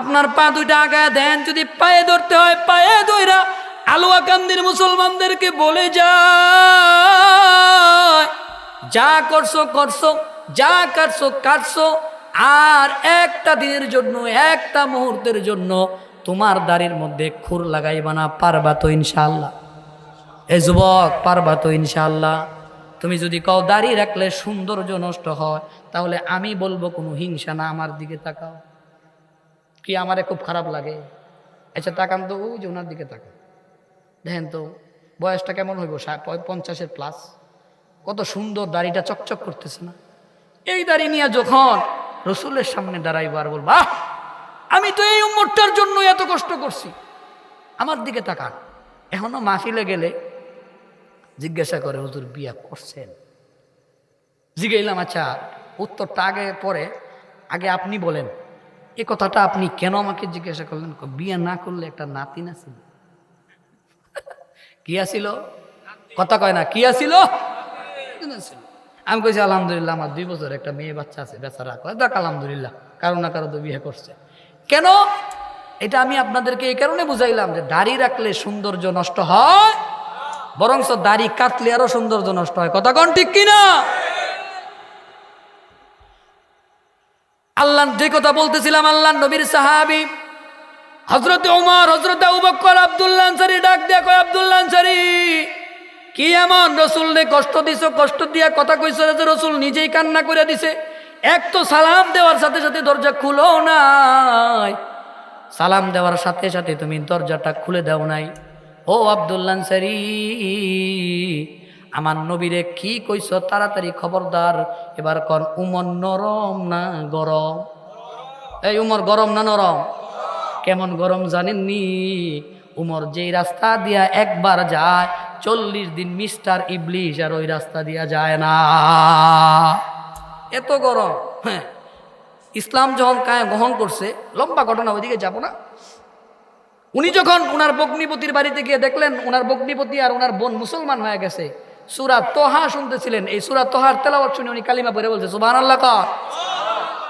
আপনার পা দুইটা আগায় দেন, যদি পায়ে ধরতে হয় পায়ে ধইরা আলুয়া কান্দির মুসলমানদেরকে বলে যায়, যা করছো করছো, যা কাটছো কাটছো, আর একটা দিনের জন্য, একটা মুহূর্তের জন্য তোমার দাড়ির মধ্যে খুর লাগাইবা না। পারবা তো ইনশাআল্লাহ? এ যুবক, পারবা তো ইনশাআল্লাহ? তুমি যদি কও দাড়ি রাখলে সৌন্দর্য নষ্ট হয়, তাহলে আমি বলবো কোনো হিংসা না, আমার দিকে তাকাও। কি আমারে খুব খারাপ লাগে? আচ্ছা তাকান তো, ওই যে ওনার দিকে তাকান, দেখেন তো বয়সটা কেমন হইব, 50-এর প্লাস, কত সুন্দর দাড়িটা চকচক করতেছে না? এই দাড়ি নিয়ে যখন রসুলের সামনে দাঁড়াইব আর বলবা, আমি তো এই উম্মতটার জন্য এত কষ্ট করছি, আমার দিকে তাকান। এখনো মাহফিলে গেলে জিজ্ঞাসা করে, হুজুর বিয়া করছেন? জিজ্ঞাইলাম, আচ্ছা উত্তরটা আগে পরে, আগে আপনি বলেন এ কথাটা আপনি কেন আমাকে জিজ্ঞাসা করলেন? বিয়ে না করলে একটা নাতিন আছিল। কি আছিল? কথা কয় না, কি আছিল? আমি কইছি আলহামদুলিল্লাহ, আমার 2 বছর একটা মেয়ে বাচ্চা আছে, বেচারা। কয় দেখ আলহামদুলিল্লাহ, কারো না কারো তো বিয়ে করছে। কেন? এটা আমি আপনাদেরকে এই কারণে বুঝাইলাম যে দাড়ি রাখলে সৌন্দর্য নষ্ট হয়, বরঞ্চ দাড়ি কাটলে আরো সৌন্দর্য নষ্ট হয়। কথা কোন ঠিক কিনা? আল্লাহ যে কথা বলতেছিলাম, আল্লাহ নবীর সাহাবী হযরত ওমর, হযরত আবু বকর, আব্দুল্লাহ আনসারী ডাক দেয়া কয়, আব্দুল্লাহ আনসারী কি এমন রসুলকে কষ্ট দিছো? কষ্ট দিয়া কথা কইছো যে রসুল নিজেই কান্না করে দিছে। এক তো সালাম দেওয়ার সাথে সাথে দরজা খুলো নাই, সালাম দেওয়ার সাথে সাথে তুমি দরজাটা খুলে দাও নাই। ও আব্দুল্লাহ আনসারী, আমার নবীরে কি কইছো? তাড়াতাড়ি খবরদার এবার কোন, উমর নরম না গরম? এই উমর গরম না নরম? কেমন গরম জানেননি? উমর যেই রাস্তা দিয়া একবার যায় 40 দিন মিস্টার ইবলিশ আর ওই রাস্তা দিয়া যায় না, এত গরম। হ্যাঁ, ইসলাম যখন গ্রহণ করছে, লম্বা ঘটনা, ওইদিকে যাব না। উনি যখন উনার ভগ্নিপতির বাড়িতে গিয়ে দেখলেন উনার ভগ্নিপতি আর উনার বোন মুসলমান হয়ে গেছে, সূরা তোহা শুনতেছিলেন, এই সূরা তোহার তেলাওয়াত শুনে উনি কালিমা পড়ে বলছে সুবহানাল্লাহ।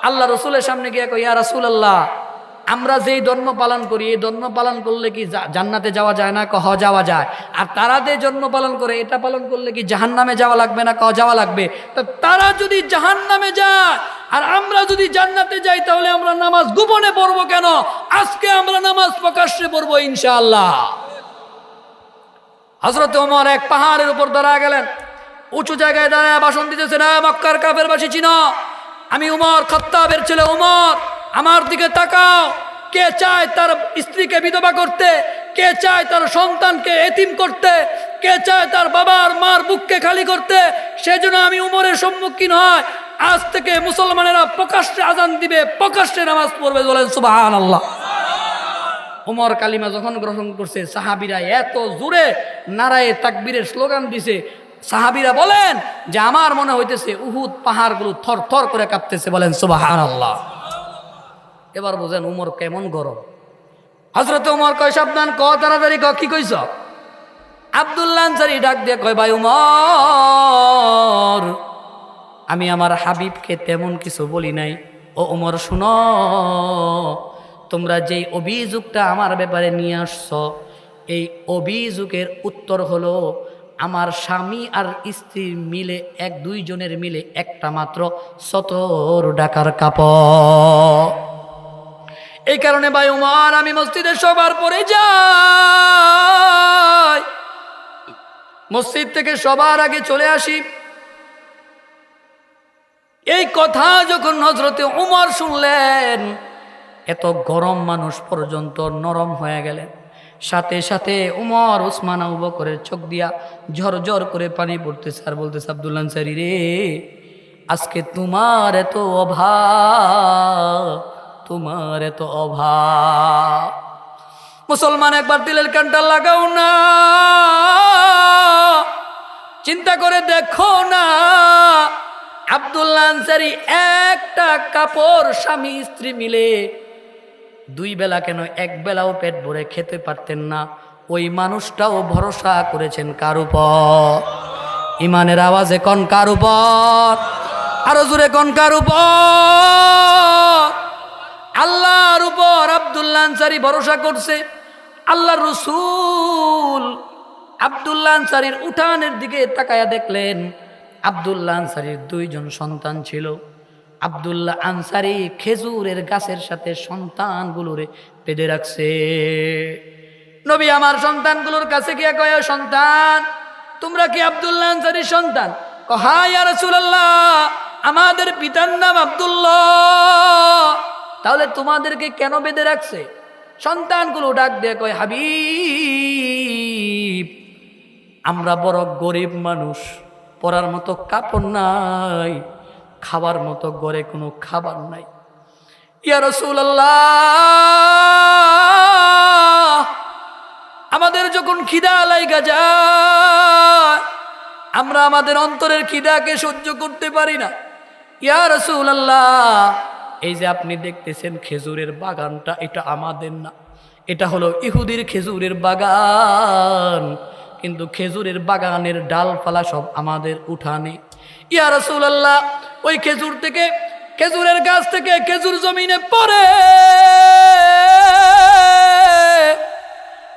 আল্লাহ রসুলের সামনে গিয়ে কই, ইয়া রাসূলুল্লাহ, আমরা যেই ধর্ম পালন করি এই ধর্ম পালন করলে কি জান্নাতে যাওয়া যায় না? কহ যাওয়া যায়। আর তারা যে জন্ম পালন করে এটা পালন করলে কি জাহান্নামে যাওয়া লাগবে না? কহ যাওয়া লাগবে। তো তারা যদি জাহান্নামে যায় আর আমরা যদি জান্নাতে যাই তাহলে আমরা নামাজ গোপনে পড়বো কেন? আজকে আমরা নামাজ প্রকাশ্যে পড়বো ইনশাআল্লাহ। হযরত ওমর এক পাহাড়ের উপর দাঁড়া গেলেন, উঁচু জায়গায় দাঁড়ায় ভাষণ দিতেছে, না মক্কার কাফেরবাসী চিনো, আমি উমর, খাত্তাবের ছেলে উমর, আমার দিকে তাকাও। কে চায় তার স্ত্রীকে বিধবা করতে? কে চায় তার সন্তানকে এতিম করতে? কে চায় তার বাবার মার বুককে খালি করতে? সেজন্য আমি উমরের সম্মুখীন হয়। আজ থেকে মুসলমানেরা প্রকাশ্যে আজান দিবে, প্রকাশ্যে নামাজ পড়বে, বলেন সুবহানাল্লাহ। উমর কালিমা যখন গ্রহণ করছে, সাহাবীরা এত জোরে নারায়ে তাকবীরের স্লোগান দিছে, সাহাবীরা বলেন যে আমার মনে হইতেছে উহুদ পাহাড়গুলো থর থর করে কাঁপতেছে, বলেন সুবহানাল্লাহ। এবার বোঝেন উমর কেমন গরম। হযরত উমর কয়, সাবধান, ক তাড়াতাড়ি ক, কি কইছ? আব্দুল্লাহ আনসারী ডাক দিয়ে কয়, ভাই উমর, আমি আমার হাবিবকে তেমন কিছু বলি নাই। ও উমর শুনো, তোমরা যেই অভিযোগটা আমার ব্যাপারে নিয়ে আসছো, এই অভিযোগের উত্তর হলো আমার স্বামী আর স্ত্রী মিলে দুইজনের মিলে একটা মাত্র 70 টাকার কাপড়। এই কারণে ভাই উমর, আমি মসজিদে সবার পরে যাই, মসজিদ থেকে সবার আগে চলে আসি। এই কথা যখন হযরতে উমর শুনলেন, এত গরম মানুষ পর্যন্ত নরম হয়ে গেলেন। সাথে সাথে উমর, উসমান, আবু বকরের চোখ দিয়া ঝরঝর করে পানি পড়তেছে আর বলতেছে, আব্দুল্লাহ আনসারী রে, আজকে তোমার এত অভাব, তোমার এত অভাব। মুসলমান, একবার দিলের কানটা লাগাও না, চিন্তা করে দেখো না, আব্দুল্লাহ আনসারী একটা কাপড় স্বামী স্ত্রী মিলে 2 বেলা কেন 1 বেলাও পেট ভরে খেতে পারতেন না। ওই মানুষটাও ভরসা করেছেন কার উপর? ইমানের আওয়াজে কোন কার উপর? আরো জোরে কোন কার উপর? আল্লাহর উপর আব্দুল্লাহ আনসারী ভরসা করছে। আল্লাহর রাসূল আব্দুল্লাহ আনসারীর উঠানের দিকে তাকায়া দেখলেন, আব্দুল্লাহ আনসারীর 2 জন সন্তান ছিল। আব্দুল্লাহ আনসারী খেজুরের গাছের সাথে সন্তানগুলোরে বেঁধে রাখছে। নবী আমার সন্তানগুলোর কাছে গিয়ে কয়, সন্তান, তোমরা কি আব্দুল্লাহ আনসারীর সন্তান? কয়, হ্যাঁ ইয়া রাসূলুল্লাহ, আমাদের পিতার নাম আব্দুল্লাহ। তাহলে তোমাদেরকে কেন বেঁধে রাখছে? সন্তানগুলো ডাক দিয়ে কয়, হাবিব, আমরা বড় গরিব মানুষ, পরার মতো কাপড় নাই, খাবার মতো ঘরে কোনো খাবার নাই। ইয়া রাসূলুল্লাহ, আমাদের যখন খিদা লাইগা যায়, আমরা আমাদের অন্তরের খিদাকে সহ্য করতে পারি না। ইয়া রাসূলুল্লাহ, এই যে আপনি দেখতেছেন খেজুরের বাগানটা, এটা আমাদের না, এটা হলো ইহুদির খেজুরের বাগান, কিন্তু খেজুরের বাগানের ডালপালা সব আমাদের উঠানে। ইয়া রাসূলুল্লাহ, ওই খেজুরের গাছ থেকে খেজুর জমিনে পড়ে,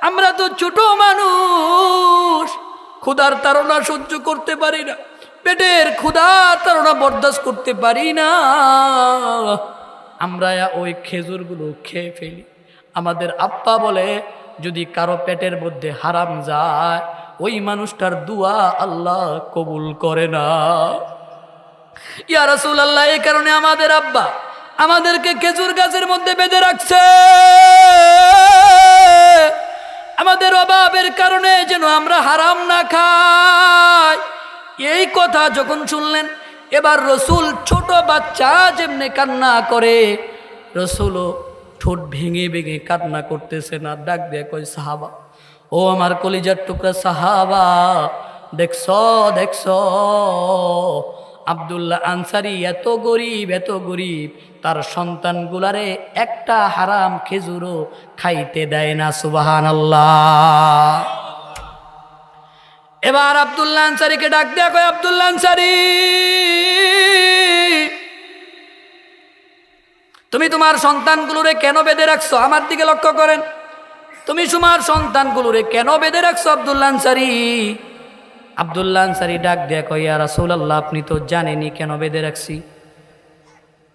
আমরা তো ছোট মানুষ, ক্ষুধার তাড়না সহ্য করতে পারি না, পেটের ক্ষুধার তাড়না বরদাস্ত করতে পারি না, আমরা ওই খেজুরগুলো খেয়ে ফেলি। আমাদের আব্বা বলে, যদি কারো পেটের মধ্যে হারাম যায়, ওই মানুষটার দোয়া আল্লাহ কবুল করে না। ইয়া রাসূলুল্লাহ, এই কারণে আমাদের আব্বা আমাদেরকে খেজুর গাছের মধ্যে বেঁধে রাখছে, আমাদের অভাবের কারণে যেন আমরা হারাম না খাই। এই কথা যখন শুনলেন, এবার রসুল ছোট বাচ্চা যেমনে কান্না করে, রসুলও ঠোঁট ভেঙে ভেঙে কান্না করতেছে না, ডাক দিয়ে কই, সাহাবা, ও আমার কলিজার টুকরা সাহাবা, দেখছ দেখছ আব্দুল্লাহ আনসারী এত গরিব, এত গরিব, তার সন্তানগুলারে একটা হারাম খেজুরও খাইতে দেয় না। সুবহানাল্লাহ। এবার আব্দুল্লাহ আনসারীকে ডাক দেয়া কয়, আব্দুল্লাহ আনসারী, তুমি তোমার সন্তানগুলোরে কেন বেঁধে রাখছো? আমার দিকে লক্ষ্য করেন, তুমি তোমার সন্তানগুলোরে কেন বেঁধে রাখছো আব্দুল্লাহ আনসারী? আব্দুল্লাহ আনসারী ডাক দেয়া কয়, ইয়া রাসূলুল্লাহ, আপনি তো জানেনই কেন বেঁধে রাখছি।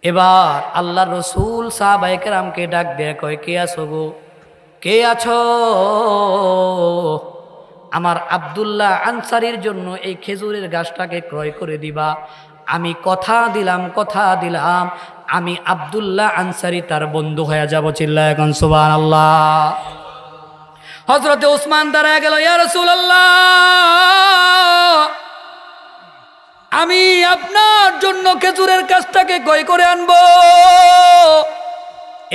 এবার আল্লাহর রসুল সাহাবায়ে কেরামকে ডাক দেয়া কয়, কে আছো গো, কে আছো? আমার আব্দুল্লাহ আনসারীর জন্য এই খেজুরের গাছটাকে ক্রয় করে দিবা। আমি কথা দিলাম, আমি আব্দুল্লাহ আনসারী তার বন্ধু হয়ে যাব। চিল্লায় এখন সুবহানাল্লাহ। হযরতে ওসমান দাঁড়ায় গেল, ইয়া রাসূলুল্লাহ, আমি আপনার জন্য খেজুরের গাছটাকে ক্রয় করে আনবো।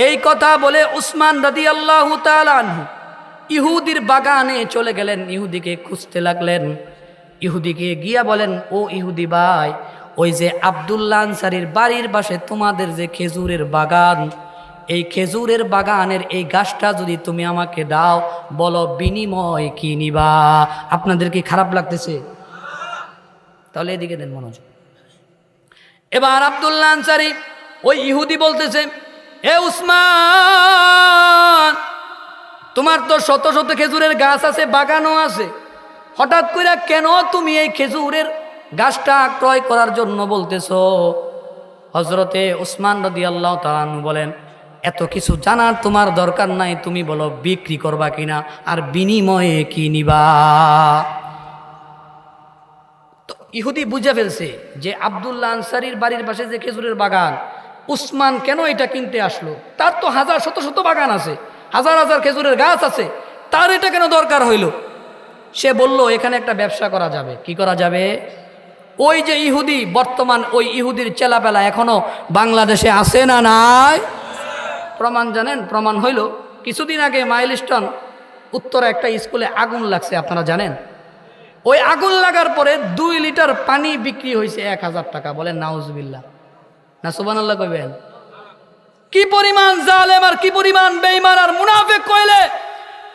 এই কথা বলে উসমান রাদিয়াল্লাহু তাআলা আনহু ইহুদির বাগানে চলে গেলেন, ইহুদিকে খুঁজতে লাগলেন। ইহুদিকে গিয়া বলেন, ও ইহুদি ভাই, ওই যে আব্দুল্লাহ আনসারীর বাড়ির পাশে তোমাদের যে খেজুরের বাগান, এই খেজুরের বাগানের এই গাছটা যদি তুমি আমাকে দাও, বলো বিনিময় কি নিবা? আপনাদের কি খারাপ লাগতেছে? তাহলে এদিকে দেন মনোযোগ। এবার আব্দুল্লাহ আনসারী ওই ইহুদি বলতেছে, এ উসমান, তোমার তো শত শত খেজুরের গাছ আছে, বাগানও আছে, হঠাৎ করে কেন তুমি এই খেজুরের গাছটা ক্রয় করার জন্য বলতেছো? হযরতে উসমান রাদিয়াল্লাহু তাআলা আনহু বলেন, এত কিছু জানার তোমার দরকার নাই, তুমি বলো বিক্রি করবা কিনা, আর বিনিময়ে কি নিবা? তো ইহুদি বুঝে ফেলছে যে আব্দুল্লাহ আনসারীর বাড়ির পাশে যে খেজুরের বাগান, উসমান কেন এটা কিনতে আসলো? তার তো হাজার শত শত বাগান আছে, হাজার হাজার খেজুরের গাছ আছে, তার এটা কেন দরকার হইল? সে বলল, এখানে একটা ব্যবসা করা যাবে। কি করা যাবে? ওই যে ইহুদি, বর্তমান ওই ইহুদির চেলাপেলা এখনো বাংলাদেশে আছে না নাই? প্রমাণ জানেন? প্রমাণ হইল কিছুদিন আগে মাইলস্টোন উত্তরে একটা স্কুলে আগুন লাগছে, আপনারা জানেন? ওই আগুন লাগার পরে 2 লিটার পানি বিক্রি হয়েছে 1000 টাকা। বলেন নাউজুবিল্লাহ, না সুবহানাল্লাহ কইবেন? কি পরিমাণ জালেম আর কি পরিমাণ বেঈমান আর মুনাফিক কইলে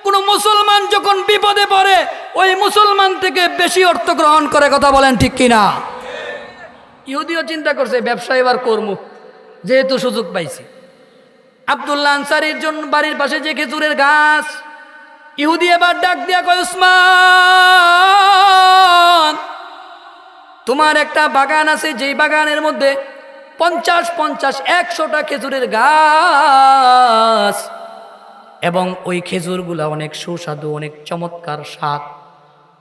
কোন মুসলমান যখন বিপদে পড়ে ওই মুসলমান থেকে বেশি অর্থ গ্রহণ করে। কথা বলেন ঠিক কিনা? ইহুদিও চিন্তা করছে ব্যবসা এবার করব, যেহেতু সুযোগ পাইছি। আব্দুল্লাহ আনসারীর জন্য বাড়ির পাশে যে খেজুরের গাছ, ইহুদি এবার ডাক দিয়া কয়, উসমান, তোমার একটা বাগান আছে, যেই বাগানের মধ্যে 50-100টা খেজুরের গাছ, এবং ওই খেজুরগুলা অনেক সুস্বাদু, অনেক চমৎকার স্বাদ।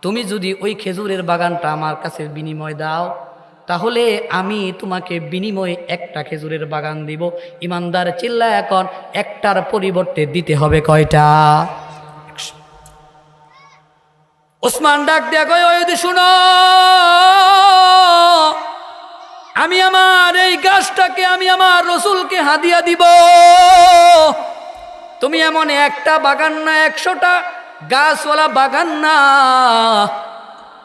তুমি যদি ওই খেজুরের বাগানটা আমার কাছে বিনিময় দাও, তাহলে আমি তোমাকে বিনিময়ে একটা খেজুরের বাগান দিব। ইমানদার চিল্লায় এখন, একটার পরিবর্তে দিতে হবে কয়টা? ওসমান ডাক দেয়া কয়, ওই যদি শুনো, আমি আমার এই গাছটাকে আমি আমার রসুলকে হাদিয়া দিব। তুমি এমন একটা বাগান না, 100টা গাছওয়ালা বাগান না,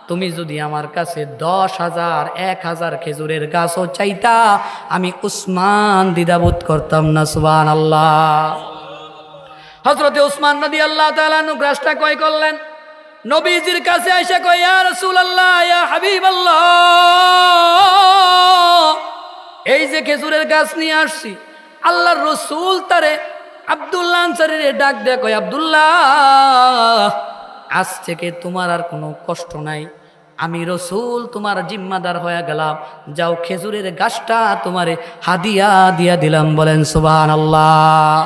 তুমি যদি আমার কাছে 10,000 1000 খেজুরের গাছও চাইতা, আমি উসমান দ্বিধাবোধ করতাম না। সুবহানাল্লাহ। হযরতে উসমান রাদিয়াল্লাহু তাআলা আনহু গাছটা ক্রয় করলেন, নবীজির কাছে এসে কয়, ইয়া রাসূলুল্লাহ, ইয়া হাবিবাল্লাহ, এই যে খেজুরের গাছ নিয়ে আসছি, আল্লাহর রসুল তারে আব্দুল্লাহ আনসারীরে ডাক দেয়া কয়, আব্দুল্লাহ, আজ থেকে তোমার আর কোনো কষ্ট নাই, আমি রসুল তোমার জিম্মাদার হয়ে গেলাম, যাও খেজুরের গাছটা তোমারে হাদিয়া দিয়া দিলাম। বলেন সুবহানাল্লাহ।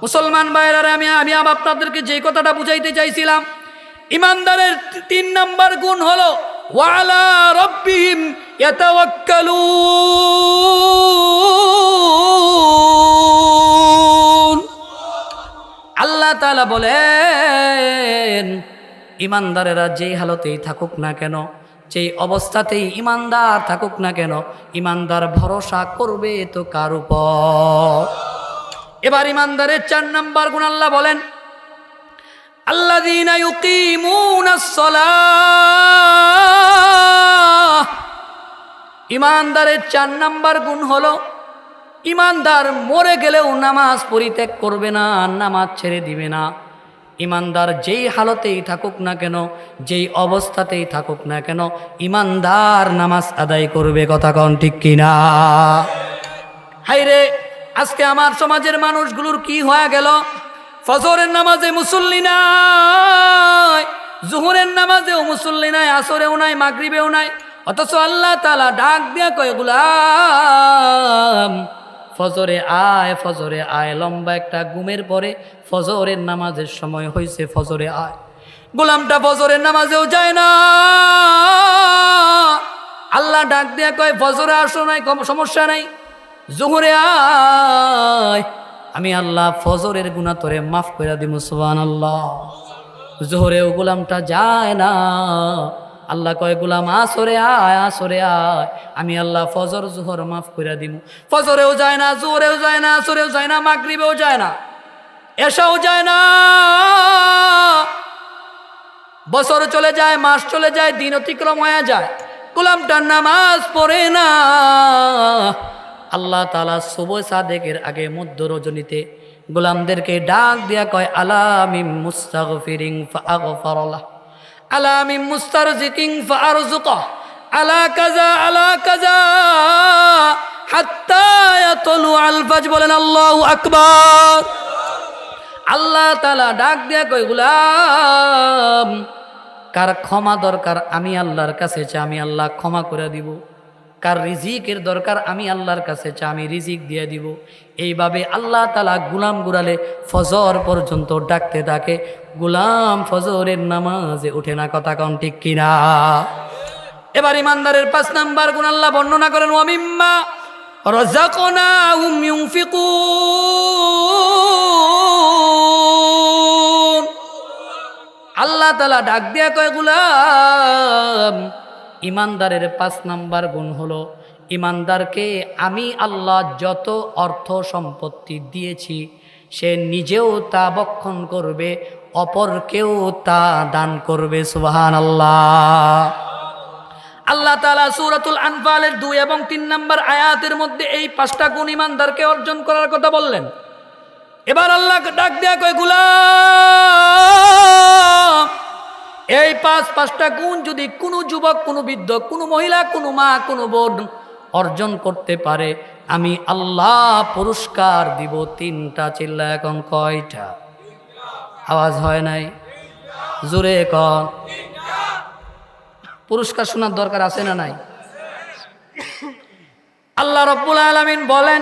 মুসলমান ভাইরা, আমি আপনাদেরকে যে কথাটা বুঝাইতে চাইছিলাম, ইমানদারের 3 নাম্বার গুণ হলো ওয়ালা রাব্বিহিম ইয়াতাওয়াক্কালুন। আল্লাহ তাআলা বলেন, ইমানদারেরা যেই হালতেই থাকুক না কেন, যেই অবস্থাতেই ইমানদার থাকুক না কেন, ইমানদার ভরসা করবে তো কার উপর? এবার ইমানদারের 4 নাম্বার গুণ আল্লাহ বলেন, আল্লাযীনা ইউকিমুনাস সালাহ। ইমানদারের 4 নাম্বার গুণ হলো ইমানদার মরে গেলেও নামাজ পরিত্যাগ করবে না, নামাজ ছেড়ে দিবে না। ইমানদার যেই হালতেই থাকুক না কেন, যেই অবস্থাতেই থাকুক না কেন, ইমানদার নামাজ আদায় করবে। কথা কন ঠিক কিনা? হাইরে, আজকে আমার সমাজের মানুষগুলোর কি হয়ে গেল? ফজরের নামাজে মুসল্লি নাই, জোহরের নামাজেও মুসল্লি নাই, আসরেও নাই, মাগরিবেও নাই। অথচ আল্লাহ তাআলা ডাক দিয়া কয়, গোলাম ফজরে আয়, ফজরে আয়। লম্বা একটা ঘুমের পরে ফজরের নামাজের সময় হয়েছে, ফজরে আয়। গোলামটা ফজরের নামাজেও যায় না। আল্লাহ ডাক দিয়া কয়, ফজরে আসো নাই, সমস্যা নাই, জোহরে আয়, আমি আল্লাহ ফজরের গুনাহ তোরে মাফ করে দিব। সুবহানাল্লাহ। জোহরেও গোলামটা যায় না। আল্লাহ কয়, গোলাম আসরে আয়, আসরে আয়, আমি আল্লাহ ফজর জোহর মাফ করে দিব। ফজরেও যায় না, জোহরেও যায় না, আসরেও যায় না, মাগরিবেও যায় না, এশাও যায় না। বছর চলে যায়, মাস চলে যায়, দিন অতিক্রম হয়ে যায়, গোলামটার নামাজ পড়ে না। আল্লাহ তাআলা সুবহ সাদেকের আগে মধ্য রজনীতে গোলামদেরকে ডাক দিয়া কয়, আলা মিন মুস্তাগফিরিন ফাআগফিরুল্লাহ, আলা মিন মুস্তারজিকিন ফাআরযুকা, আলা কাযা আলা কাযা হাত্তা ইয়াতলু আল ফাজর। বলেন আল্লাহু আকবার। আল্লাহ তাআলা ডাক দিয়া কয়, গোলাম কার ক্ষমা দরকার আমি আল্লাহর কাছে চা, আমি আল্লাহ ক্ষমা করে দিব। কার রিজিকের দরকার আমি আল্লাহর কাছে চা, আমি রিজিক দিয়ে দিব। এইভাবে আল্লাহ তাআলা গুলাম গুরালে ফজর পর্যন্ত ডাকতে থাকে। গুলাম ফজরের নামাজে উঠে না। কথা কন ঠিক কিনা? এবার ইমানদারের 5 নাম্বার গুণ আল্লাহ বর্ণনা করেন, ওয়া মিম্মা রাযাকনাহুম ইউনফিকুন। আল্লাহ তাআলা ডাক দিয়া কয়, গোলাম ইমানদারের 5 নাম্বার গুণ হলো, ইমানদারকে আমি আল্লাহ যত অর্থ সম্পত্তি দিয়েছি সে নিজেও তা ভক্ষণ করবে, অপরকেও তা দান করবে। সুবহানাল্লাহ। আল্লাহ তাআলা সূরাতুল আনফালের 2 এবং 3 নম্বর আয়াতের মধ্যে এই 5টা গুণ ইমানদারকে অর্জন করার কথা বললেন। এবার আল্লাহ ডাক দেয়া কয়, গোলাম এই 5টা গুণ যদি কোনো যুবক, কোনো বৃদ্ধ, কোনো মহিলা, কোনো মা, কোনো বোন অর্জন করতে পারে, আমি আল্লাহ পুরস্কার দিব 3টা। চিল্লা এখন কয়টা? আওয়াজ হয় নাই, জোরে কন। পুরস্কার শোনার দরকার আছে না নাই? আল্লাহ রাব্বুল আলামিন বলেন,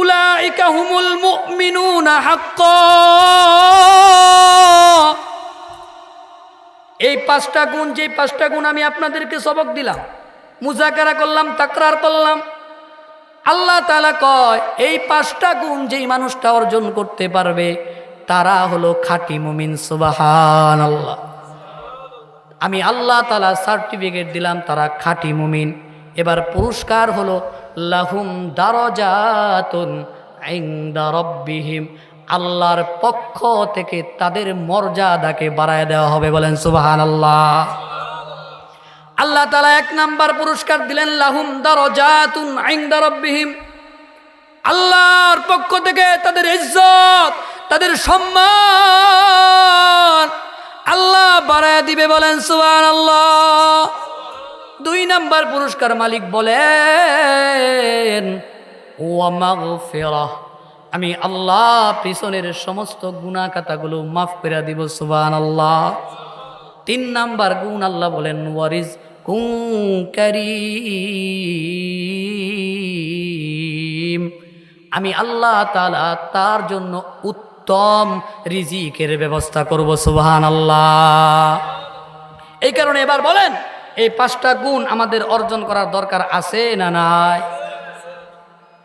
উলাইকা হুমুল মুমিনুনা হাক্কান। এই 5টা গুণ, যে 5টা গুণ আমি আপনাদেরকে সবক দিলাম, মুজাকারা করলাম, তাকরার করলাম, আল্লাহ তাআলা কয় এই 5টা গুণ যেই মানুষটা অর্জন করতে পারবে তারা হলো খাঁটি মুমিন। সুবহানাল্লাহ। আমি আল্লাহ তাআলা সার্টিফিকেট দিলাম তারা খাঁটি মুমিন। এবার পুরস্কার হলো লাহুম দারাজাতুন ইনদা রাব্বিহিম, আল্লাহর পক্ষ থেকে তাদের মর্যাদাকে বাড়ায় দেওয়া হবে। বলেন সুবহানাল্লাহ। আল্লাহ তাআলা 1 নাম্বার পুরস্কার দিলেন, লাহুম দারাজাতুন ইনদা রাব্বিহিম, আল্লাহর পক্ষ থেকে তাদের ইজ্জত, তাদের সম্মান আল্লাহ বাড়ায় দিবে। বলেন সুবহানাল্লাহ। 2 নাম্বার পুরস্কার মালিক বলেন, ওয়া মাগফিরাহ, আমি আল্লাহ পিছনের সমস্ত গুনাহ খাতাগুলো মাফ করে দিব। সুবহানাল্লাহ। 3 নাম্বার গুণ আল্লাহ বলেন, ওয়ারিজকুম কারীম, আমি আল্লাহ তাআলা তার জন্য উত্তম রিজিকের ব্যবস্থা করব। সুবহানাল্লাহ। এই কারণে এবার বলেন, এই 5টা গুণ আমাদের অর্জন করার দরকার আছে না নাই?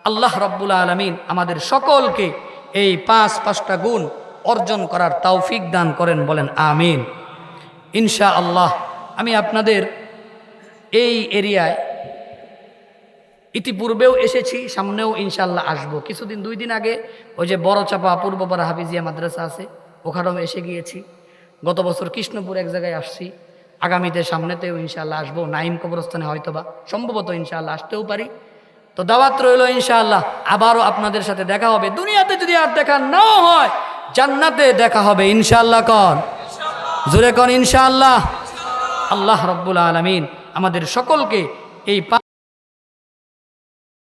আল্লাহ রাব্বুল আলামিন আমাদের সকলকে এই 5টা গুণ অর্জন করার তৌফিক দান করেন। বলেন আমিন। ইনশাআল্লাহ। আমি আপনাদের এই এরিয়ায় ইতিপূর্বেও এসেছি, সামনেও ইনশাআল্লাহ আসবো। কিছুদিন 2 দিন আগে ওই যে বড় চাপা পূর্বপাড়া হাফিজিয়া মাদ্রাসা আছে, ওখানেও এসে গিয়েছি। গত বছর কৃষ্ণপুর এক জায়গায় আসছি, আগামীতে সামনেতেও ইনশাআল্লাহ আসবো। নাইম কবরস্থানে হয়তোবা, সম্ভবত ইনশাআল্লাহ আসতেও পারি। তো তো দাওয়াত রইল ইনশাআল্লাহ, আবারও আপনাদের সাথে দেখা হবে। দুনিয়াতে যদি আর দেখা নাও হয়, জান্নাতে দেখা হবে ইনশাআল্লাহ। কন জোরে কন ইনশাআল্লাহ। আল্লাহ রব্বুল আলামিন আমাদের সকলকে এই